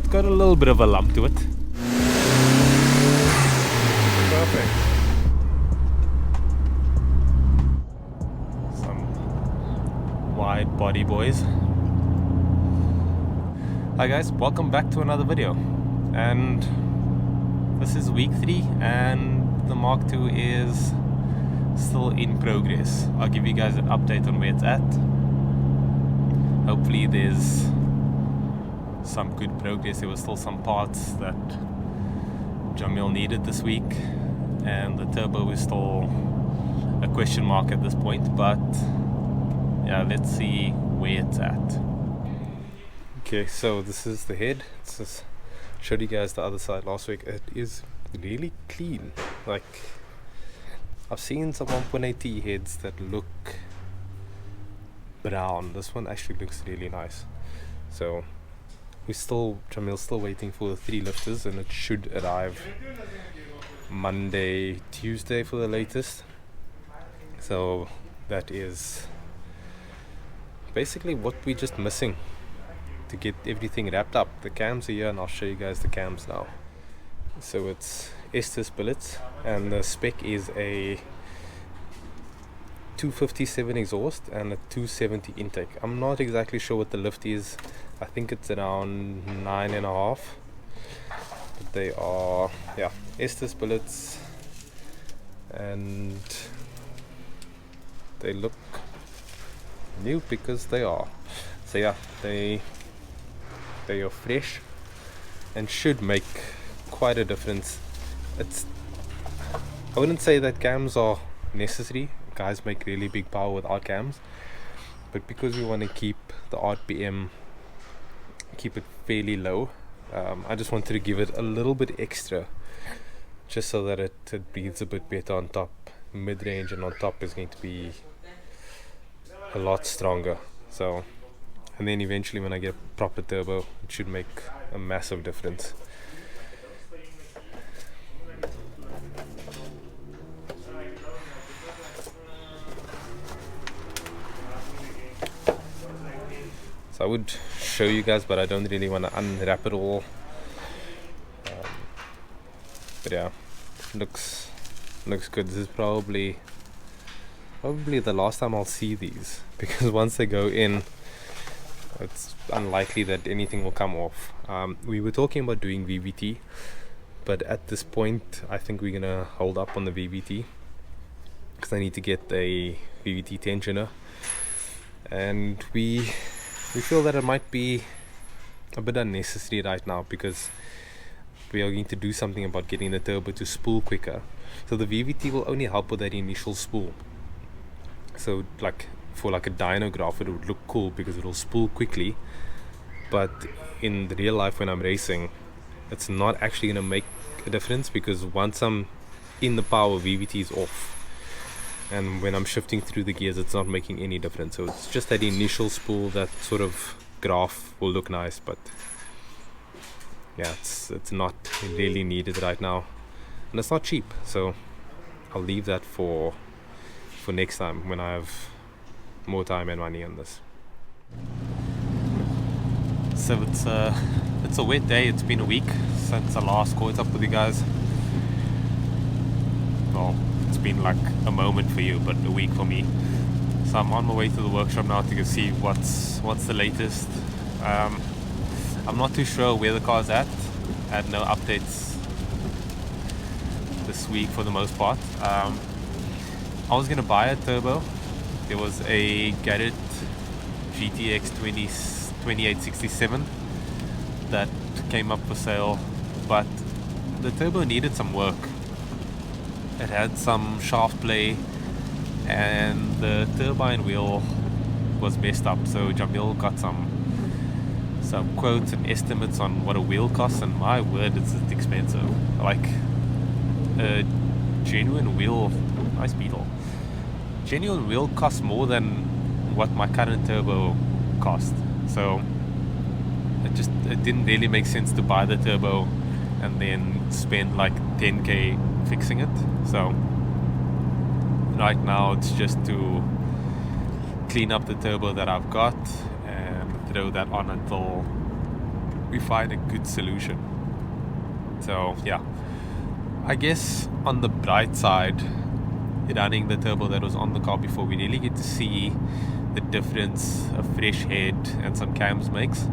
got a little bit of a lump to it. Perfect. Some wide body boys. Hi guys, welcome back to another video. And this is week 3 and the Mk2 is still in progress. I'll give you guys an update on where it's at. Hopefully there's some good progress. There were still some parts that Jamil needed this week, and the turbo is still a question mark at this point, but yeah, let's see where it's at. Okay, so this is the head. Showed you guys the other side last week. It is really clean. Like, I've seen some 1.8T heads that look brown. This one actually looks really nice. So Jamil's still waiting for the 3 lifters, and it should arrive Monday, Tuesday for the latest. So that is basically what we're just missing to get everything wrapped up. The cams are here, and I'll show you guys the cams now. So it's Estas billets, and the spec is a 257 exhaust and a 270 intake. I'm not exactly sure what the lift is. I think it's around 9.5. But they are, yeah, Estas billets, and they look new because they are. So yeah, they are fresh and should make quite a difference. I wouldn't say that cams are necessary. Guys make really big power without cams, but because we want to keep the RPM, keep it fairly low, I just wanted to give it a little bit extra, just so that it breathes a bit better on top. Mid-range and on top is going to be a lot stronger. So, and then eventually when I get a proper turbo, it should make a massive difference. So I would show you guys, but I don't really want to unwrap it all. But yeah, looks good. This is probably the last time I'll see these, because once they go in, it's unlikely that anything will come off. We were talking about doing VVT, but at this point I think we're gonna hold up on the VVT because I need to get a VVT tensioner, and we feel that it might be a bit unnecessary right now, because we are going to do something about getting the turbo to spool quicker. So the VVT will only help with that initial spool. So like for like a dyno graph, it would look cool because it will spool quickly, but in the real life when I'm racing, it's not actually going to make a difference, because once I'm in the power, VVT is off, and when I'm shifting through the gears, it's not making any difference. So it's just that initial spool, that sort of graph will look nice, but yeah, it's not really needed right now, and it's not cheap. So I'll leave that for next time when I have more time and money on this. So it's a wet day. It's been a week since I last caught up with you guys. Well, it's been like a moment for you, but a week for me. So I'm on my way to the workshop now to go see what's the latest. I'm not too sure where the car's at. I had no updates this week for the most part. I was gonna buy a turbo. There was a Garrett GTX2877 that came up for sale, but the turbo needed some work. It had some shaft play, and the turbine wheel was messed up. So Jamil got some quotes and estimates on what a wheel costs, and my word, it's expensive. Like a genuine wheel, nice Beetle. Genuine wheel costs more than what my current turbo cost. So it didn't really make sense to buy the turbo and then spend like 10k fixing it. So right now it's just to clean up the turbo that I've got and throw that on until we find a good solution. So yeah, I guess on the bright side, running the turbo that was on the car before, we really get to see the difference a fresh head and some cams makes,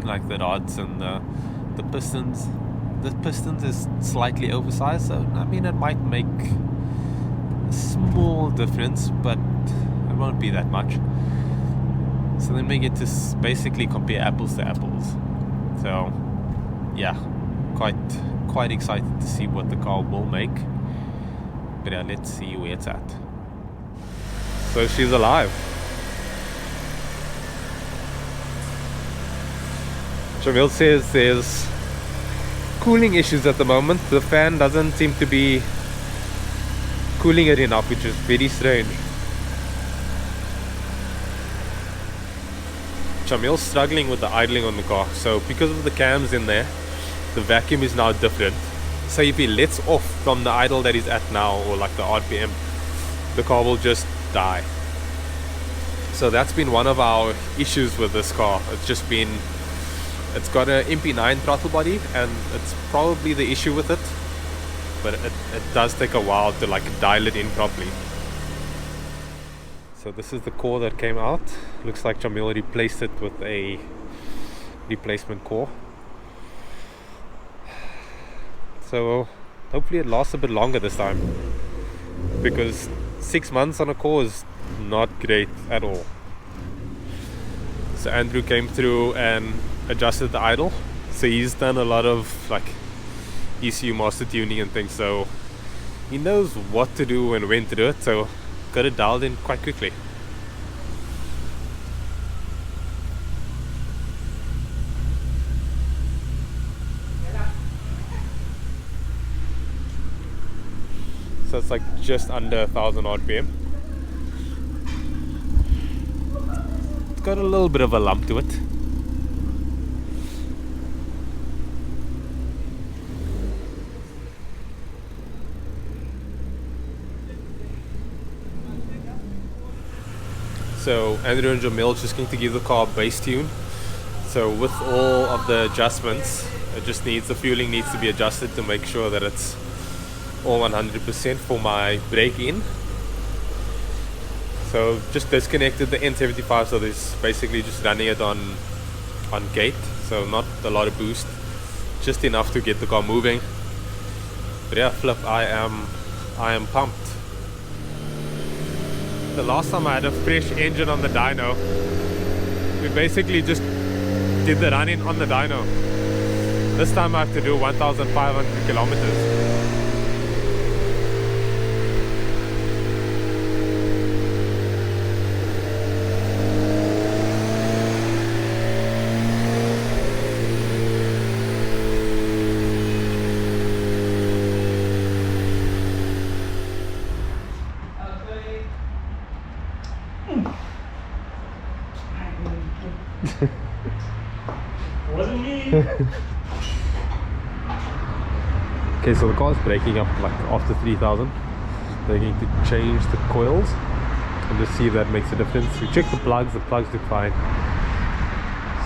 like the rods and the pistons. The pistons is slightly oversized, so I mean it might make a small difference, but it won't be that much. So then we get to basically compare apples to apples. So yeah, quite excited to see what the car will make. But yeah, let's see where it's at. So she's alive. Jamil says there's cooling issues at the moment. The fan doesn't seem to be cooling it enough, which is very strange. Jamil's struggling with the idling on the car. So because of the cams in there, the vacuum is now different. So if he lets off from the idle that he's at now, or like the RPM, the car will just die. So that's been one of our issues with this car. It's got an MP9 throttle body, and it's probably the issue with it, but it does take a while to like dial it in properly. So this is the core that came out. Looks like Jamil replaced it with a replacement core. So hopefully it lasts a bit longer this time, because 6 months on a core is not great at all. So Andrew came through and adjusted the idle. So he's done a lot of like ECU master tuning and things, so he knows what to do and when to do it, so got it dialed in quite quickly. So it's like just under 1000 RPM. It's got a little bit of a lump to it. So Andrew and Jamil just going to give the car a base tune. So with all of the adjustments, the fueling needs to be adjusted to make sure that it's all 100% for my brake in. So just disconnected the N75, so there's basically just running it on gate, so not a lot of boost, just enough to get the car moving. But yeah, flip, I am pumped. The last time I had a fresh engine on the dyno, we basically just did the run-in on the dyno. This time I have to do 1,500 kilometers. Wasn't me. Okay, so the car is breaking up like after 3000. They're going to change the coils and just see if that makes a difference. We checked the plugs look fine.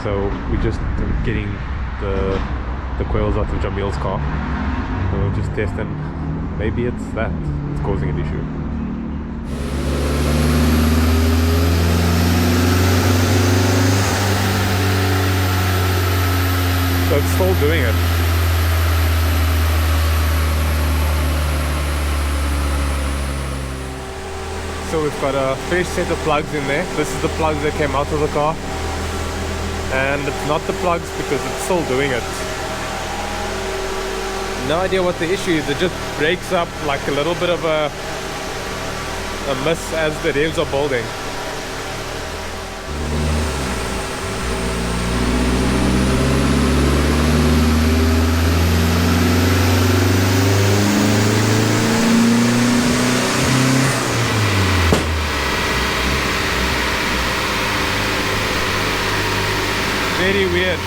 So we're just getting the coils out of Jamil's car. So we'll just test, and maybe it's causing an issue. So it's still doing it. So we've got a fresh set of plugs in there. This is the plugs that came out of the car. And it's not the plugs because it's still doing it. No idea what the issue is. It just breaks up like a little bit of a miss as the revs are building. Very weird.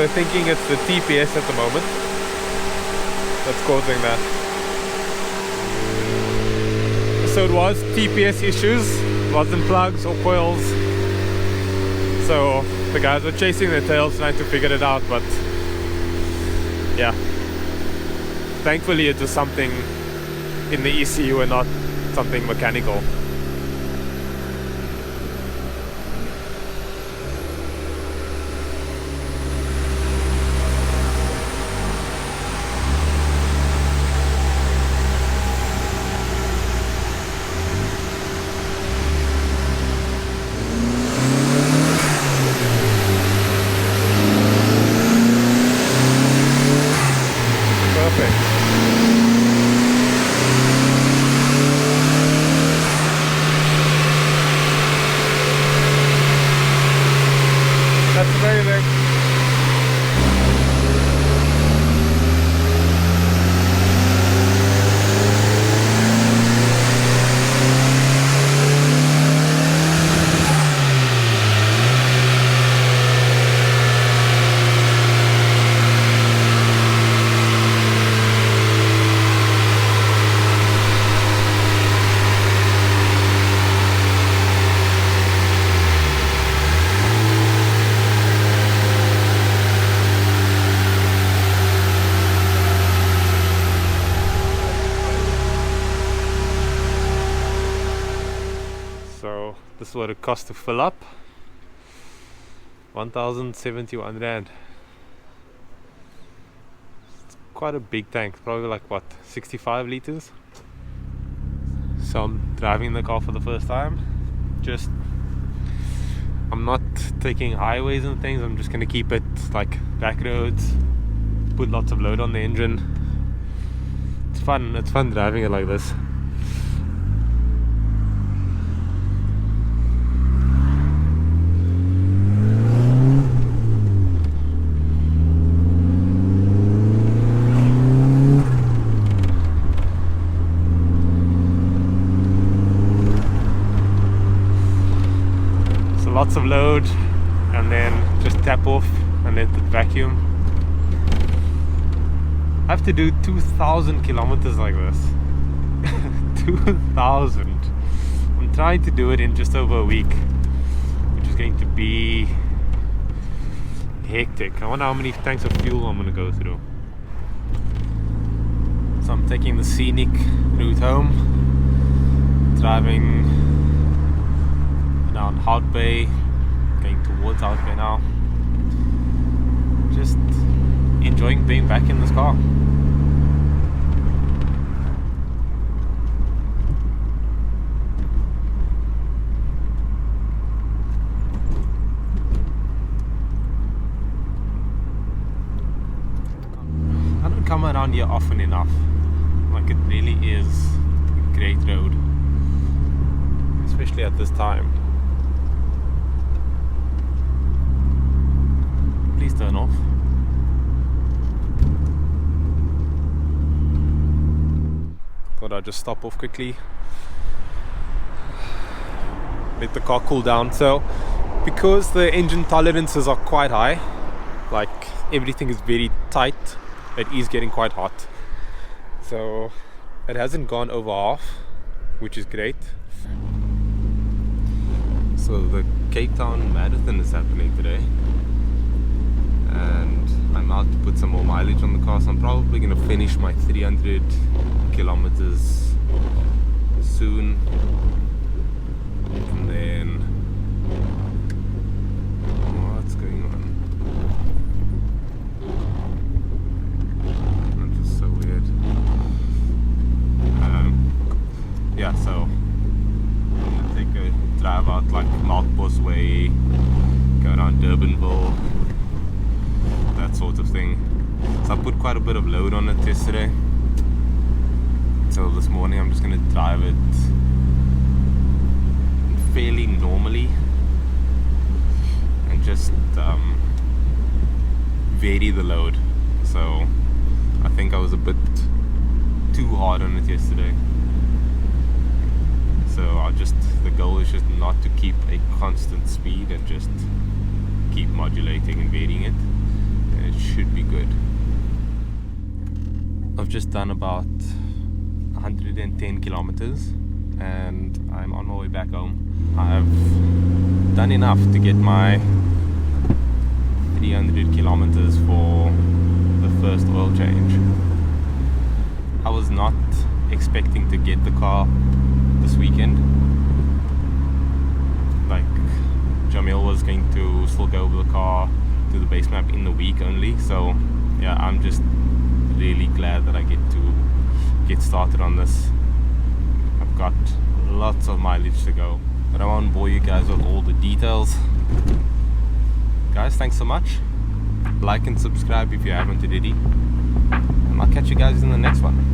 we're thinking it's the TPS at the moment that's causing that. So it was TPS issues, wasn't plugs or coils. So the guys were chasing their tails trying to figure it out, but yeah, thankfully it was something in the ECU and not something mechanical. This is what it costs to fill up. 1,071 rand. It's quite a big tank, probably like what, 65 liters. So I'm driving the car for the first time. I'm not taking highways and things. I'm just gonna keep it like back roads, put lots of load on the engine. It's fun driving it like this. Lots of load, and then just tap off and let it vacuum. I have to do 2,000 kilometers like this. 2,000. I'm trying to do it in just over a week, which is going to be hectic. I wonder how many tanks of fuel I'm going to go through. So I'm taking the scenic route home, driving down Hout Bay, going towards Hout Bay now. Just enjoying being back in this car. I don't come around here often enough. Like, it really is a great road, especially at this time. Please turn off. Thought I'd just stop off quickly, let the car cool down. So because the engine tolerances are quite high, like everything is very tight, it is getting quite hot. So it hasn't gone over half, which is great. So the Cape Town Marathon is happening today, and I'm out to put some more mileage on the car, so I'm probably going to finish my 300 kilometers soon, and then what's going on? That's just so weird. Yeah, so I'm going to take a drive out like Melkbos Way, go around Durbanville, that sort of thing. So I put quite a bit of load on it yesterday, so this morning I'm just going to drive it fairly normally and just vary the load. So I think I was a bit too hard on it yesterday, so the goal is just not to keep a constant speed and just keep modulating and varying it. and it should be good. I've just done about 110 kilometers and I'm on my way back home. I've done enough to get my 300 kilometers for the first oil change. I was not expecting to get the car this weekend. Like, Jamil was going to still go over the car to the base map in the week only, so yeah, I'm just really glad that I get to get started on this. I've got lots of mileage to go, but I won't bore you guys with all the details. Guys, thanks so much. Like and subscribe if you haven't already, and I'll catch you guys in the next one.